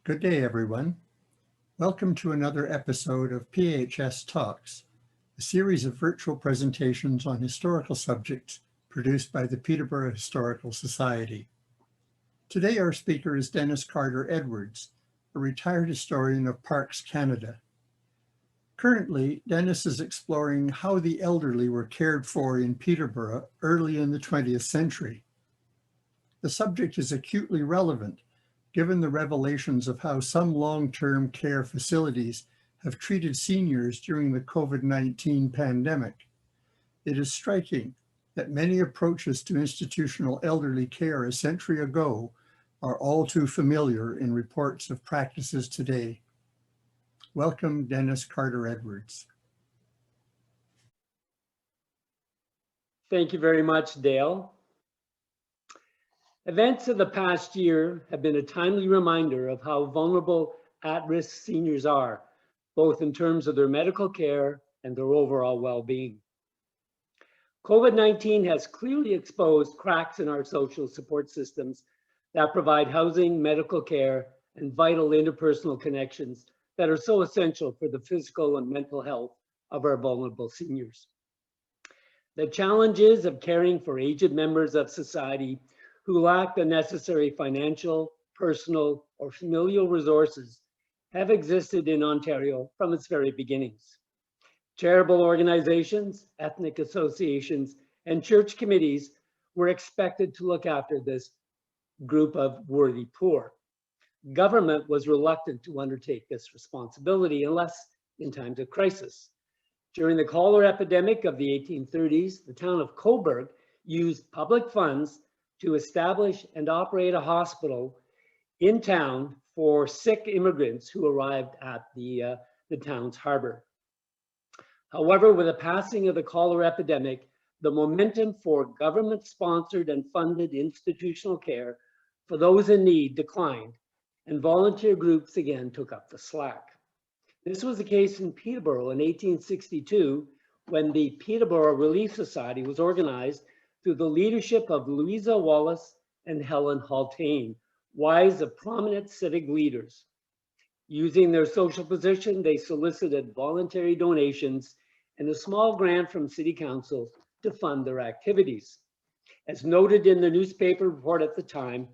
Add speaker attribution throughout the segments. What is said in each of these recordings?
Speaker 1: Good day, everyone. Welcome to another episode of PHS Talks, a series of virtual presentations on historical subjects produced by the Peterborough Historical Society. Today, our speaker is Dennis Carter Edwards, a retired historian of Parks Canada. Currently, Dennis is exploring how the elderly were cared for in Peterborough early in the 20th century. The subject is acutely relevant given the revelations of how some long-term care facilities have treated seniors during the COVID-19 pandemic. It is striking that many approaches to institutional elderly care a century ago are all too familiar in reports of practices today. Welcome, Dennis Carter Edwards.
Speaker 2: Thank you very much, Dale. Events of the past year have been a timely reminder of how vulnerable at-risk seniors are, both in terms of their medical care and their overall well-being. COVID-19 has clearly exposed cracks in our social support systems that provide housing, medical care, and vital interpersonal connections that are so essential for the physical and mental health of our vulnerable seniors. The challenges of caring for aged members of society who lack the necessary financial, personal, or familial resources have existed in Ontario from its very beginnings. Charitable organizations, ethnic associations, and church committees were expected to look after this group of worthy poor. Government was reluctant to undertake this responsibility unless in times of crisis. During the cholera epidemic of the 1830s, the town of Cobourg used public funds to establish and operate a hospital in town for sick immigrants who arrived at the town's harbor. However, with the passing of the cholera epidemic, the momentum for government-sponsored and funded institutional care for those in need declined, and volunteer groups again took up the slack. This was the case in Peterborough in 1862, when the Peterborough Relief Society was organized through the leadership of Louisa Wallace and Helen Haltane, wives of prominent civic leaders. Using their social position, they solicited voluntary donations and a small grant from City Council to fund their activities. As noted in the newspaper report at the time,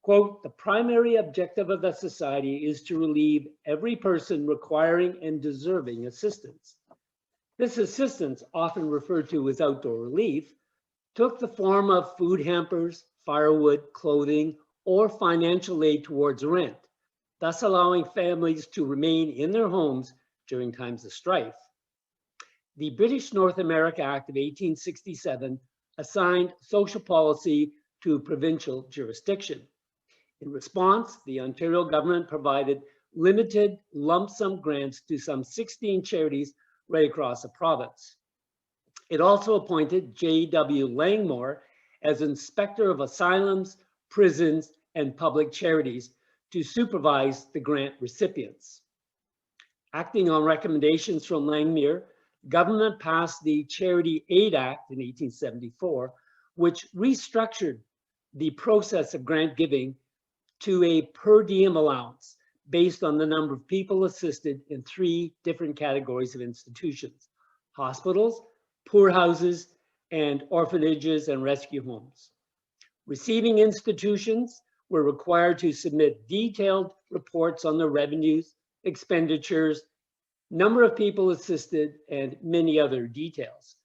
Speaker 2: quote, "The primary objective of the society is to relieve every person requiring and deserving assistance." This assistance, often referred to as outdoor relief, took the form of food hampers, firewood, clothing, or financial aid towards rent, thus allowing families to remain in their homes during times of strife. The British North America Act of 1867 assigned social policy to provincial jurisdiction. In response, the Ontario government provided limited lump sum grants to some 16 charities right across the province. It also appointed J.W. Langmore as Inspector of Asylums, Prisons, and Public Charities to supervise the grant recipients. Acting on recommendations from Langmuir, government passed the Charity Aid Act in 1874, which restructured the process of grant giving to a per diem allowance based on the number of people assisted in 3 different categories of institutions: hospitals, poor houses, and orphanages and rescue homes. Receiving institutions were required to submit detailed reports on their revenues, expenditures, number of people assisted, and many other details.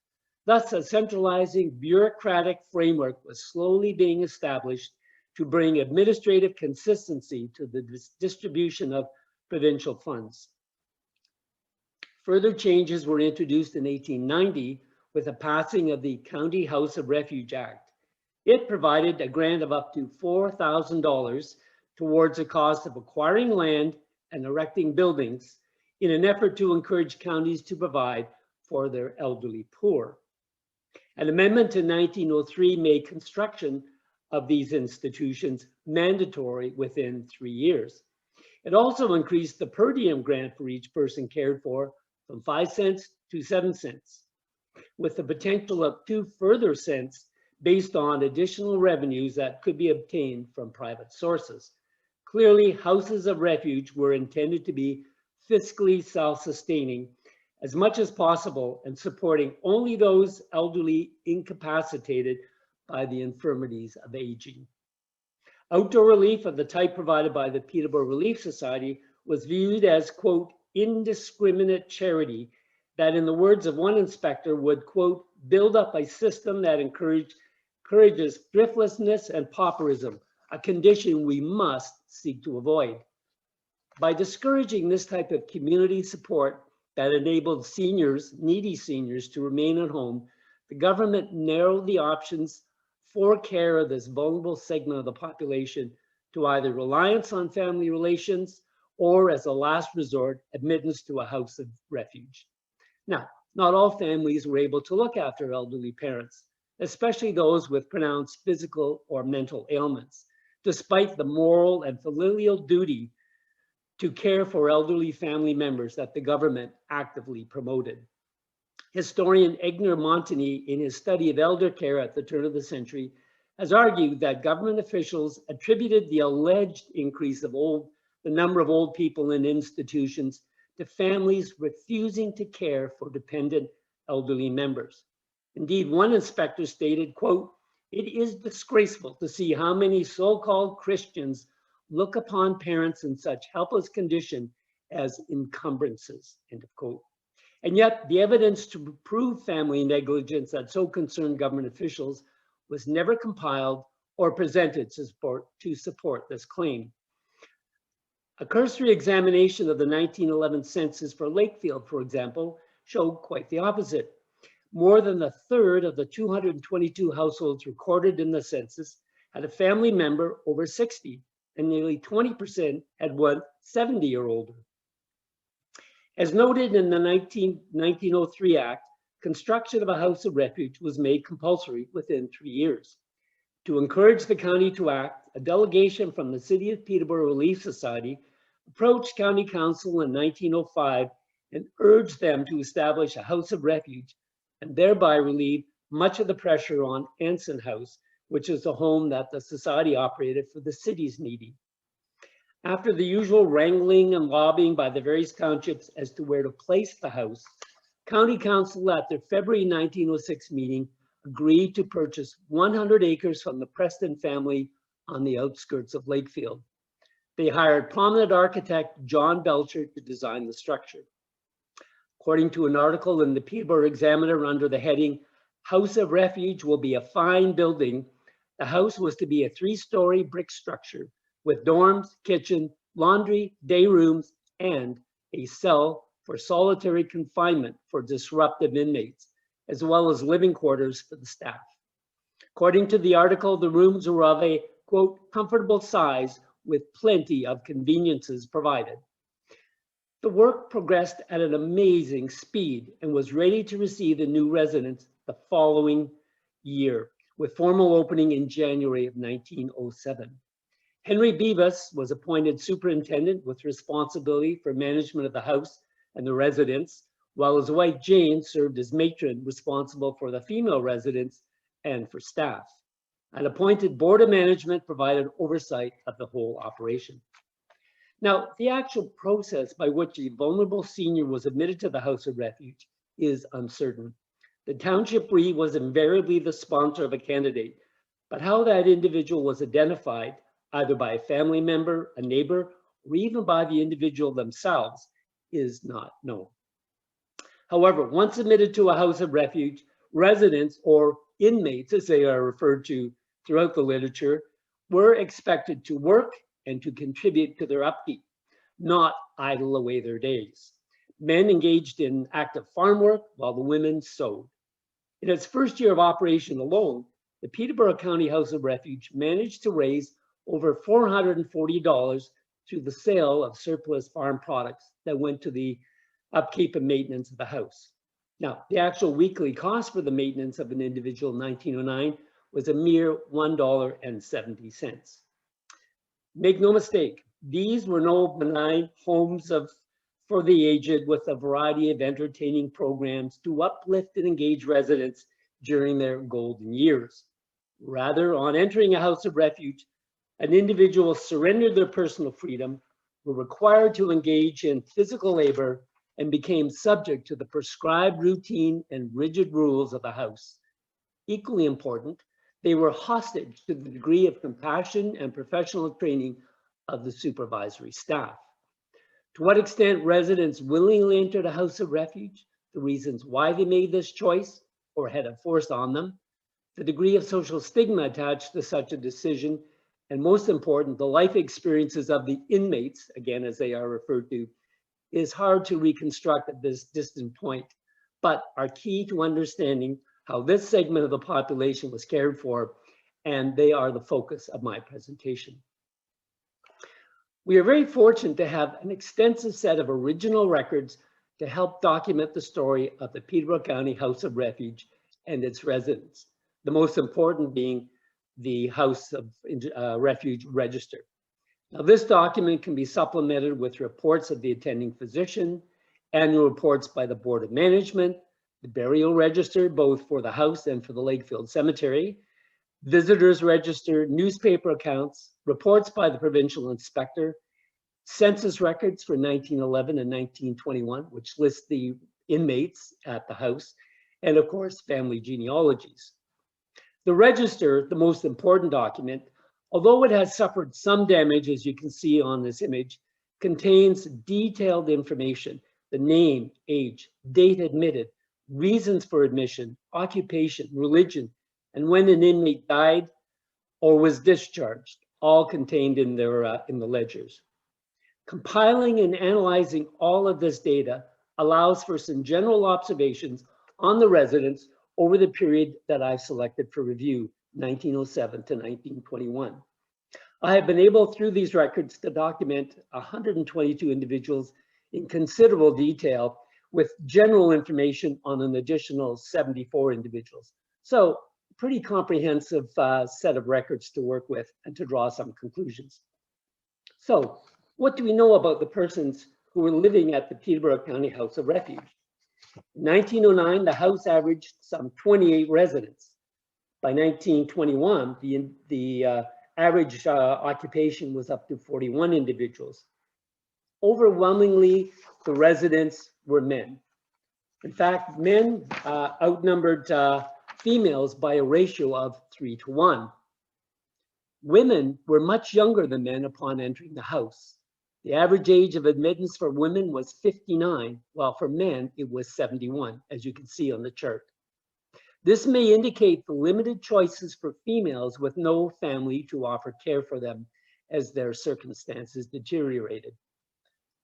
Speaker 2: Thus, a centralizing bureaucratic framework was slowly being established to bring administrative consistency to the distribution of provincial funds. Further changes were introduced in 1890 with the passing of the County House of Refuge Act. It provided a grant of up to $4,000 towards the cost of acquiring land and erecting buildings in an effort to encourage counties to provide for their elderly poor. An amendment to 1903 made construction of these institutions mandatory within 3 years. It also increased the per diem grant for each person cared for from 5 cents to 7 cents, with the potential of 2 further cents based on additional revenues that could be obtained from private sources. Clearly, houses of refuge were intended to be fiscally self-sustaining as much as possible and supporting only those elderly incapacitated by the infirmities of aging. Outdoor relief of the type provided by the Peterborough Relief Society was viewed as, quote, indiscriminate charity that, in the words of one inspector, would, quote, build up a system that encourages thriftlessness and pauperism, a condition we must seek to avoid. By discouraging this type of community support that enabled seniors, needy seniors, to remain at home, the government narrowed the options for care of this vulnerable segment of the population to either reliance on family relations or, as a last resort, admittance to a house of refuge. Now, not all families were able to look after elderly parents, especially those with pronounced physical or mental ailments, despite the moral and familial duty to care for elderly family members that the government actively promoted. Historian Egner Montagny, in his study of elder care at the turn of the century, has argued that government officials attributed the alleged increase of the number of old people in institutions to families refusing to care for dependent elderly members. Indeed, one inspector stated, quote, "It is disgraceful to see how many so-called Christians look upon parents in such helpless condition as encumbrances," end of quote. And yet the evidence to prove family negligence that so concerned government officials was never compiled or presented to support this claim. A cursory examination of the 1911 census for Lakefield, for example, showed quite the opposite. More than a third of the 222 households recorded in the census had a family member over 60, and nearly 20% had one 70 or older. As noted in the 1903 Act, construction of a house of refuge was made compulsory within 3 years. To encourage the county to act, a delegation from the City of Peterborough Relief Society approached County Council in 1905 and urged them to establish a house of refuge and thereby relieve much of the pressure on Anson House, which is the home that the society operated for the city's needy. After the usual wrangling and lobbying by the various townships as to where to place the house, County Council at their February 1906 meeting agreed to purchase 100 acres from the Preston family on the outskirts of Lakefield. They hired prominent architect John Belcher to design the structure. According to an article in the Peterborough Examiner under the heading, "House of Refuge will be a fine building," the house was to be a 3-story brick structure with dorms, kitchen, laundry, day rooms, and a cell for solitary confinement for disruptive inmates, as well as living quarters for the staff. According to the article, the rooms were of a, quote, comfortable size with plenty of conveniences provided. The work progressed at an amazing speed and was ready to receive the new residents the following year, with formal opening in January of 1907. Henry Beavis was appointed superintendent with responsibility for management of the house and the residents, while his wife Jane served as matron responsible for the female residents and for staff. An appointed board of management provided oversight of the whole operation. Now, the actual process by which a vulnerable senior was admitted to the House of Refuge is uncertain. The township was invariably the sponsor of a candidate, but how that individual was identified, either by a family member, a neighbor, or even by the individual themselves, is not known. However, once admitted to a House of Refuge, residents, or inmates, as they are referred to throughout the literature, were expected to work and to contribute to their upkeep, not idle away their days. Men engaged in active farm work while the women sewed. In its first year of operation alone, the Peterborough County House of Refuge managed to raise over $440 through the sale of surplus farm products that went to the upkeep and maintenance of the house. Now, the actual weekly cost for the maintenance of an individual in 1909 was a mere $1.70. Make no mistake, these were no benign homes for the aged with a variety of entertaining programs to uplift and engage residents during their golden years. Rather, on entering a House of Refuge, An individual surrendered their personal freedom, were required to engage in physical labor, and became subject to the prescribed routine and rigid rules of the house. Equally important, they were hostage to the degree of compassion and professional training of the supervisory staff. To what extent residents willingly entered a house of refuge, the reasons why they made this choice or had it forced on them, the degree of social stigma attached to such a decision, and most important, the life experiences of the inmates, again, as they are referred to, is hard to reconstruct at this distant point, but are key to understanding how this segment of the population was cared for, and they are the focus of my presentation. We are very fortunate to have an extensive set of original records to help document the story of the Peterborough County House of Refuge and its residents, the most important being the House of Refuge Register. Now, this document can be supplemented with reports of the attending physician, annual reports by the Board of Management, the burial register, both for the house and for the Lakefield Cemetery, visitors register, newspaper accounts, reports by the provincial inspector, census records for 1911 and 1921, which list the inmates at the house, and of course, family genealogies. The register, the most important document, although it has suffered some damage, as you can see on this image, contains detailed information: the name, age, date admitted, reasons for admission, occupation, religion, and when an inmate died or was discharged, all contained in the ledgers. Compiling and analyzing all of this data allows for some general observations on the residents over the period that I've selected for review, 1907 to 1921. I have been able, through these records, to document 122 individuals in considerable detail, with general information on an additional 74 individuals. So, pretty comprehensive set of records to work with and to draw some conclusions. So, what do we know about the persons who were living at the Peterborough County House of Refuge? In 1909, the house averaged some 28 residents. By 1921, the average occupation was up to 41 individuals. Overwhelmingly, the residents were men. In fact, men outnumbered females by a ratio of 3 to 1. Women were much younger than men upon entering the house. The average age of admittance for women was 59, while for men it was 71, as you can see on the chart. This may indicate the limited choices for females with no family to offer care for them as their circumstances deteriorated.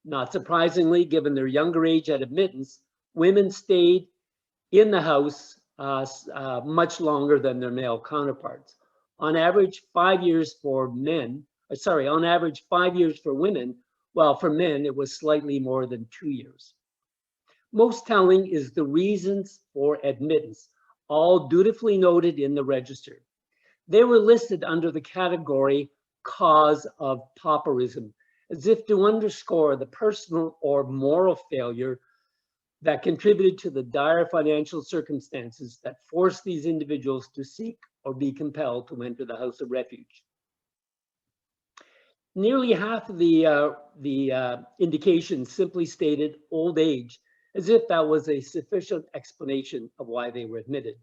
Speaker 2: Not surprisingly, given their younger age at admittance, women stayed in the house much longer than their male counterparts. On average, 5 years for men, on average 5 years for women, while for men it was slightly more than 2 years. Most telling is the reasons for admittance, all dutifully noted in the register. They were listed under the category cause of pauperism, as if to underscore the personal or moral failure that contributed to the dire financial circumstances that forced these individuals to seek or be compelled to enter the House of Refuge. Nearly half of the indications simply stated old age, as if that was a sufficient explanation of why they were admitted.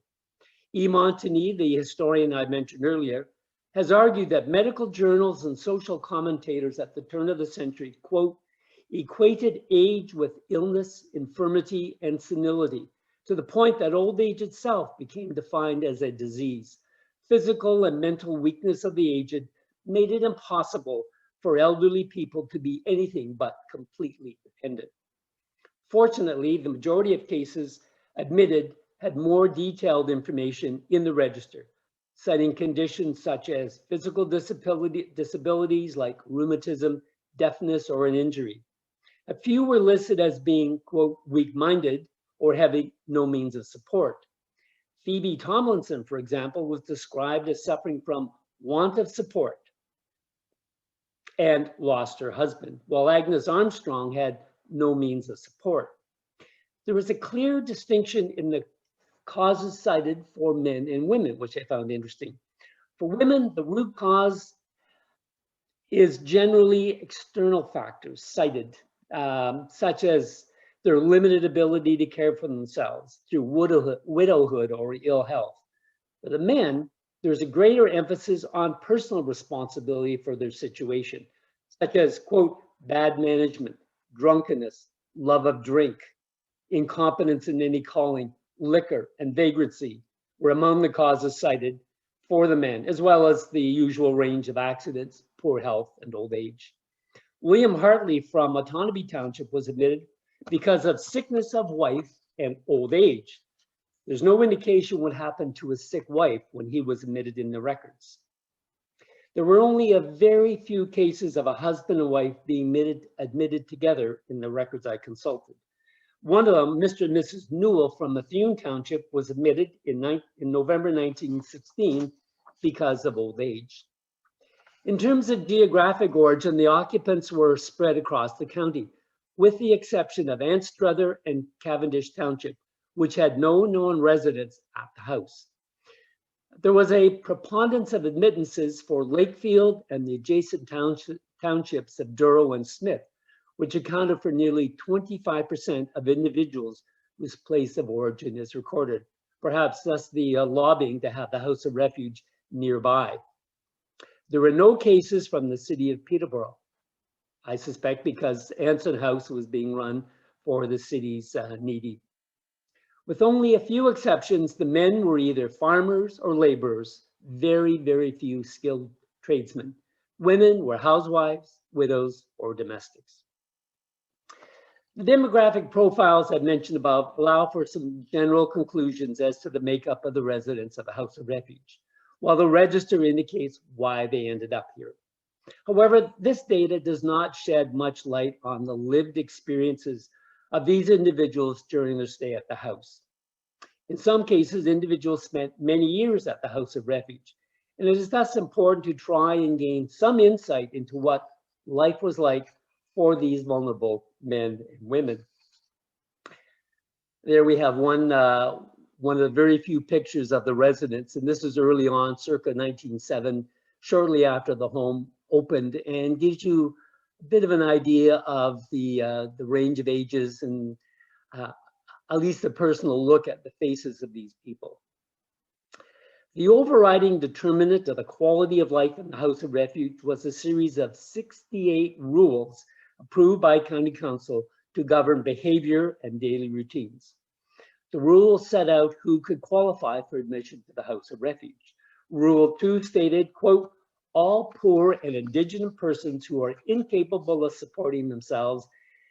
Speaker 2: E. Montagny, the historian I mentioned earlier, has argued that medical journals and social commentators at the turn of the century, quote, equated age with illness, infirmity, and senility, to the point that old age itself became defined as a disease. Physical and mental weakness of the aged made it impossible for elderly people to be anything but completely dependent. Fortunately, the majority of cases admitted had more detailed information in the register, citing conditions such as physical disabilities like rheumatism, deafness, or an injury. A few were listed as being, quote, weak-minded or having no means of support. Phoebe Tomlinson, for example, was described as suffering from want of support and lost her husband, while Agnes Armstrong had no means of support. There was a clear distinction in the causes cited for men and women, which I found interesting. For women, the root cause is generally external factors cited, such as their limited ability to care for themselves through widowhood or ill health. For the men, there's a greater emphasis on personal responsibility for their situation, such as, quote, bad management, drunkenness, love of drink, incompetence in any calling, liquor, and vagrancy were among the causes cited for the men, as well as the usual range of accidents, poor health, and old age. William Hartley from Otonabee Township was admitted because of sickness of wife and old age. There's no indication what happened to his sick wife when he was admitted in the records. There were only a very few cases of a husband and wife being admitted together in the records I consulted. One of them, Mr. and Mrs. Newell from Methuen Township, was admitted in November 1916 because of old age. In terms of geographic origin, the occupants were spread across the county, with the exception of Anstruther and Cavendish Township, which had no known residents at the house. There was a preponderance of admittances for Lakefield and the adjacent townships of Durrow and Smith, which accounted for nearly 25% of individuals whose place of origin is recorded, perhaps thus the lobbying to have the House of Refuge nearby. There were no cases from the city of Peterborough, I suspect because Anson House was being run for the city's needy. With only a few exceptions, the men were either farmers or laborers, very, very few skilled tradesmen. Women were housewives, widows, or domestics. The demographic profiles I mentioned above allow for some general conclusions as to the makeup of the residents of the House of Refuge, while the register indicates why they ended up here. However, this data does not shed much light on the lived experiences of these individuals during their stay at the house. In some cases, individuals spent many years at the House of Refuge, and it is thus important to try and gain some insight into what life was like for these vulnerable men and women. There we have one of the very few pictures of the residents, and this is early on, circa 1907, shortly after the home opened, and gives you a bit of an idea of the range of ages and at least a personal look at the faces of these people. The overriding determinant of the quality of life in the House of Refuge was a series of 68 rules approved by County Council to govern behavior and daily routines. The rules set out who could qualify for admission to the House of Refuge. Rule 2 stated, quote, all poor and indigent persons who are incapable of supporting themselves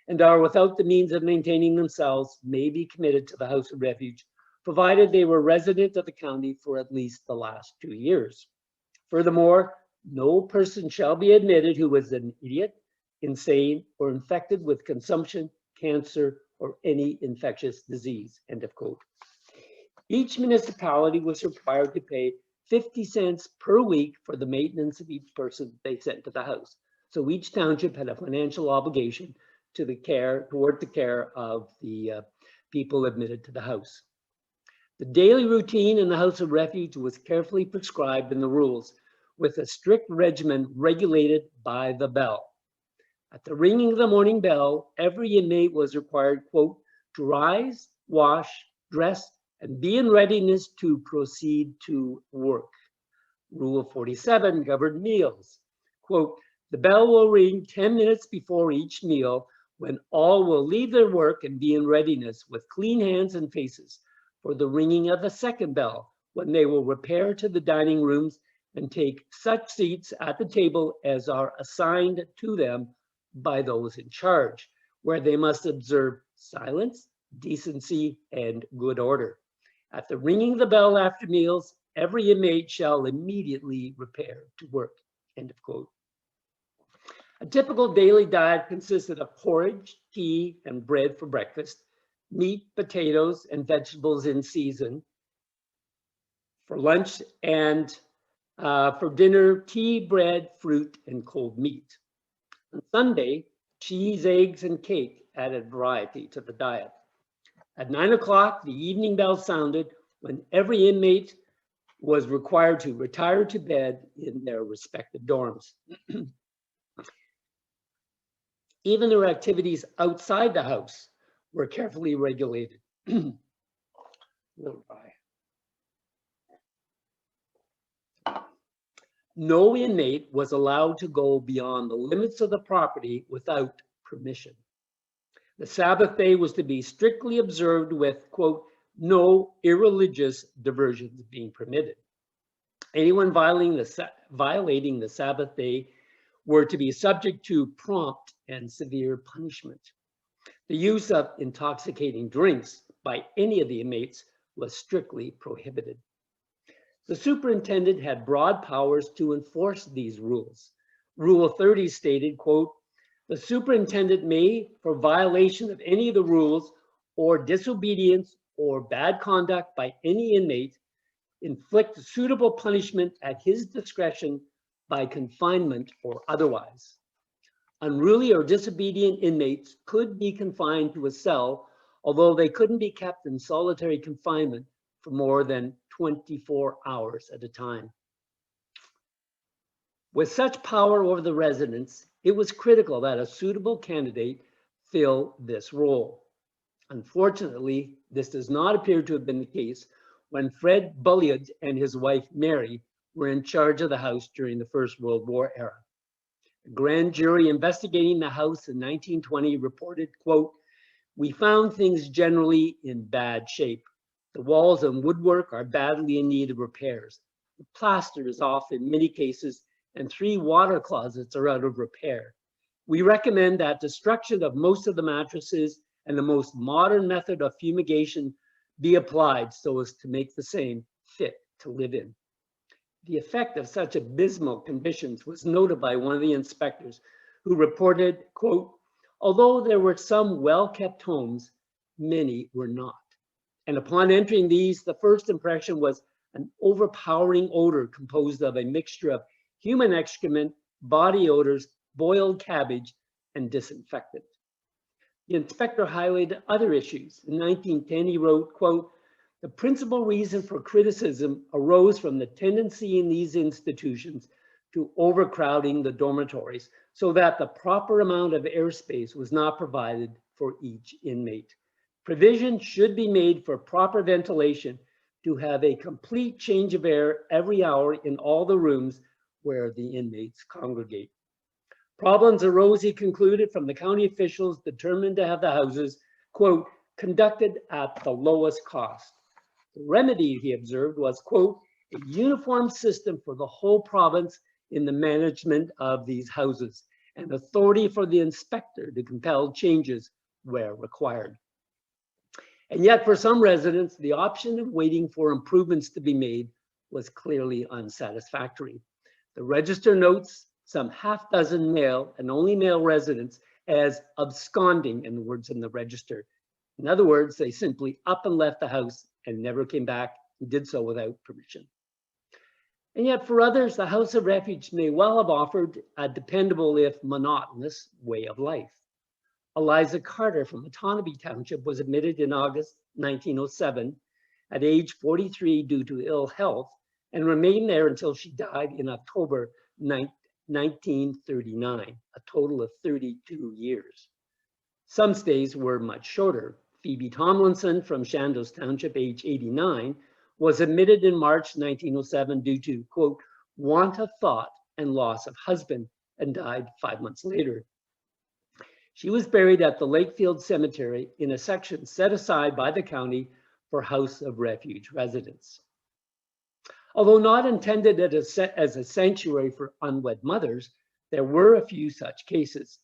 Speaker 2: and are without the means of maintaining themselves may be committed to the House of Refuge, provided they were resident of the county for at least the last 2 years. Furthermore, no person shall be admitted who is an idiot, insane, or infected with consumption, cancer, or any infectious disease, end of quote. Each municipality was required to pay 50 cents per week for the maintenance of each person they sent to the house. So each township had a financial obligation to toward the care of the people admitted to the house. The daily routine in the House of Refuge was carefully prescribed in the rules, with a strict regimen regulated by the bell. At the ringing of the morning bell, every inmate was required, quote, to rise, wash, dress, and be in readiness to proceed to work. Rule 47 governed meals. Quote, the bell will ring 10 minutes before each meal when all will leave their work and be in readiness with clean hands and faces for the ringing of the second bell, when they will repair to the dining rooms and take such seats at the table as are assigned to them by those in charge, where they must observe silence, decency, and good order. At the ringing of the bell after meals, every inmate shall immediately repair to work, end of quote. A typical daily diet consisted of porridge, tea, and bread for breakfast, meat, potatoes, and vegetables in season for lunch, and for dinner, tea, bread, fruit, and cold meat. On Sunday, cheese, eggs, and cake added variety to the diet. At 9 o'clock, the evening bell sounded when every inmate was required to retire to bed in their respective dorms. Even their activities outside the house were carefully regulated. A little dry. No inmate was allowed to go beyond the limits of the property without permission. The Sabbath day was to be strictly observed with, quote, no irreligious diversions being permitted. Anyone violating the Sabbath day were to be subject to prompt and severe punishment. The use of intoxicating drinks by any of the inmates was strictly prohibited. The superintendent had broad powers to enforce these rules. Rule 30 stated, quote, the superintendent may, for violation of any of the rules or disobedience or bad conduct by any inmate, inflict suitable punishment at his discretion by confinement or otherwise. Unruly or disobedient inmates could be confined to a cell, although they couldn't be kept in solitary confinement for more than 24 hours at a time. With such power over the residents, it was critical that a suitable candidate fill this role. Unfortunately, this does not appear to have been the case when Fred Bulliard and his wife Mary were in charge of the house during the First World War era. A grand jury investigating the house in 1920 reported, quote, we found things generally in bad shape. The walls and woodwork are badly in need of repairs. The plaster is off in many cases, and 3 water closets are out of repair. We recommend that destruction of most of the mattresses and the most modern method of fumigation be applied so as to make the same fit to live in. The effect of such abysmal conditions was noted by one of the inspectors, who reported, quote, although there were some well-kept homes, many were not. And upon entering these, the first impression was an overpowering odor composed of a mixture of human excrement, body odors, boiled cabbage, and disinfectant. The inspector highlighted other issues. In 1910, he wrote, quote, the principal reason for criticism arose from the tendency in these institutions to overcrowding the dormitories so that the proper amount of airspace was not provided for each inmate. Provision should be made for proper ventilation to have a complete change of air every hour in all the rooms where the inmates congregate. Problems arose, he concluded, from the county officials determined to have the houses, quote, conducted at the lowest cost. The remedy, he observed, was, quote, a uniform system for the whole province in the management of these houses, and authority for the inspector to compel changes where required. And yet, for some residents, the option of waiting for improvements to be made was clearly unsatisfactory. The register notes some half-dozen male and only male residents as absconding, in the words in the register. In other words, they simply up and left the house and never came back and did so without permission. And yet for others, the House of Refuge may well have offered a dependable, if monotonous, way of life. Eliza Carter from Otonabee Township was admitted in August 1907 at age 43 due to ill health and remained there until she died in October 1939, a total of 32 years. Some stays were much shorter. Phoebe Tomlinson from Chandos Township, age 89, was admitted in March 1907 due to, quote, want of thought and loss of husband, and died 5 months later. She was buried at the Lakefield Cemetery in a section set aside by the county for House of Refuge residents. Although not intended as a sanctuary for unwed mothers, there were a few such cases.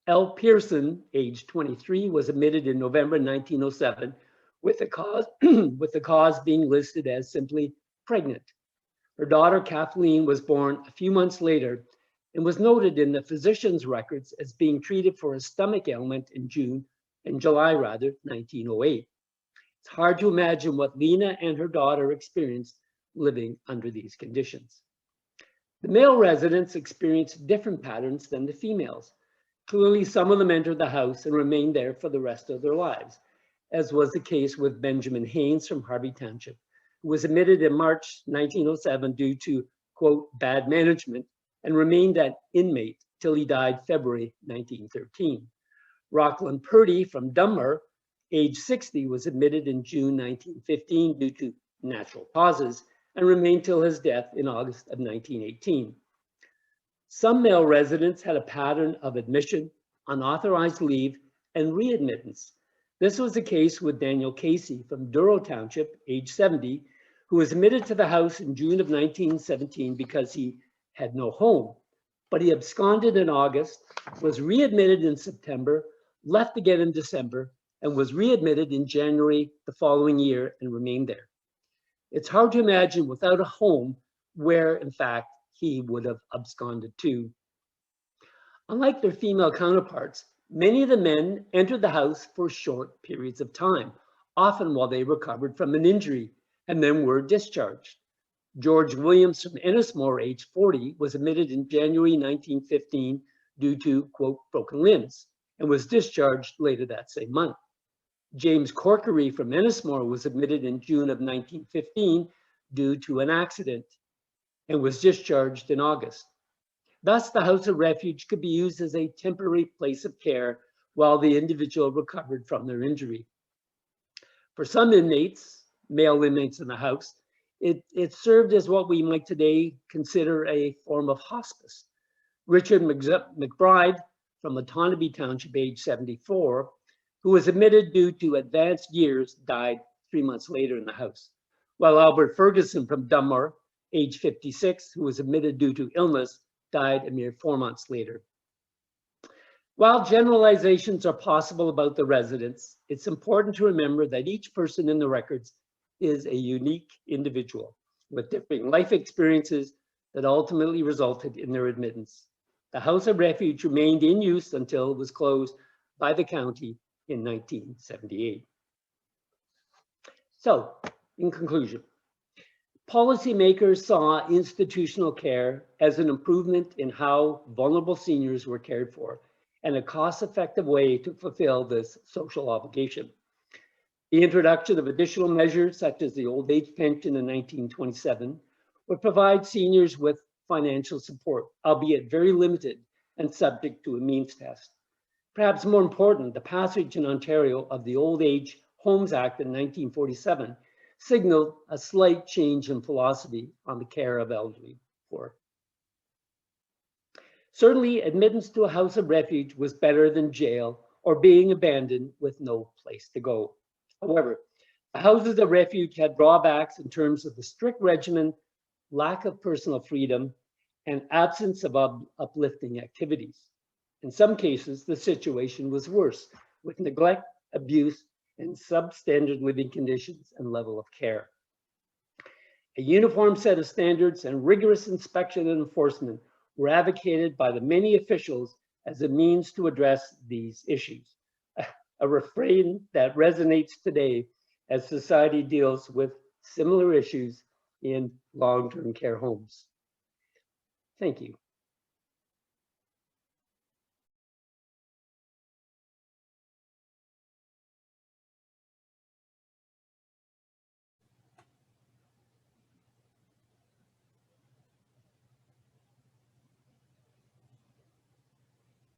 Speaker 2: Elle Pearson, age 23, was admitted in November 1907 with the cause being listed as simply pregnant. Her daughter Kathleen was born a few months later and was noted in the physician's records as being treated for a stomach ailment in July 1908. It's hard to imagine what Lena and her daughter experienced living under these conditions. The male residents experienced different patterns than the females. Clearly, some of them entered the house and remained there for the rest of their lives, as was the case with Benjamin Haynes from Harvey Township, who was admitted in March 1907 due to, quote, bad management, and remained an inmate till he died February 1913. Rockland Purdy from Dunmore, age 60, was admitted in June 1915 due to natural causes and remained till his death in August of 1918. Some male residents had a pattern of admission, unauthorized leave, and readmittance. This was the case with Daniel Casey from Douro Township, age 70, who was admitted to the house in June of 1917 because he had no home. But he absconded in August, was readmitted in September, left again in December, and was readmitted in January the following year and remained there. It's hard to imagine without a home where, in fact, he would have absconded to. Unlike their female counterparts, many of the men entered the house for short periods of time, often while they recovered from an injury, and then were discharged. George Williams from Ennismore, age 40, was admitted in January 1915 due to, quote, broken limbs, and was discharged later that same month. James Corkery from Ennismore was admitted in June of 1915 due to an accident and was discharged in August. Thus, the House of Refuge could be used as a temporary place of care while the individual recovered from their injury. For some inmates, male inmates in the house, it served as what we might today consider a form of hospice. Richard McBride from Otonabee Township, age 74, who was admitted due to advanced years, died 3 months later in the house, while Albert Ferguson from Dunmore, age 56, who was admitted due to illness, died a mere 4 months later. While generalizations are possible about the residents, it's important to remember that each person in the records is a unique individual with differing life experiences that ultimately resulted in their admittance. The House of Refuge remained in use until it was closed by the county in 1978. So, in conclusion, policymakers saw institutional care as an improvement in how vulnerable seniors were cared for and a cost-effective way to fulfill this social obligation. The introduction of additional measures such as the old age pension in 1927 would provide seniors with financial support, albeit very limited and subject to a means test. Perhaps more important, the passage in Ontario of the Old Age Homes Act in 1947 signaled a slight change in philosophy on the care of elderly poor. Certainly, admittance to a house of refuge was better than jail or being abandoned with no place to go. However, the houses of refuge had drawbacks in terms of the strict regimen, lack of personal freedom, and absence of uplifting activities. In some cases, the situation was worse, with neglect, abuse, and substandard living conditions and level of care. A uniform set of standards and rigorous inspection and enforcement were advocated by the many officials as a means to address these issues, a refrain that resonates today as society deals with similar issues in long-term care homes. Thank you.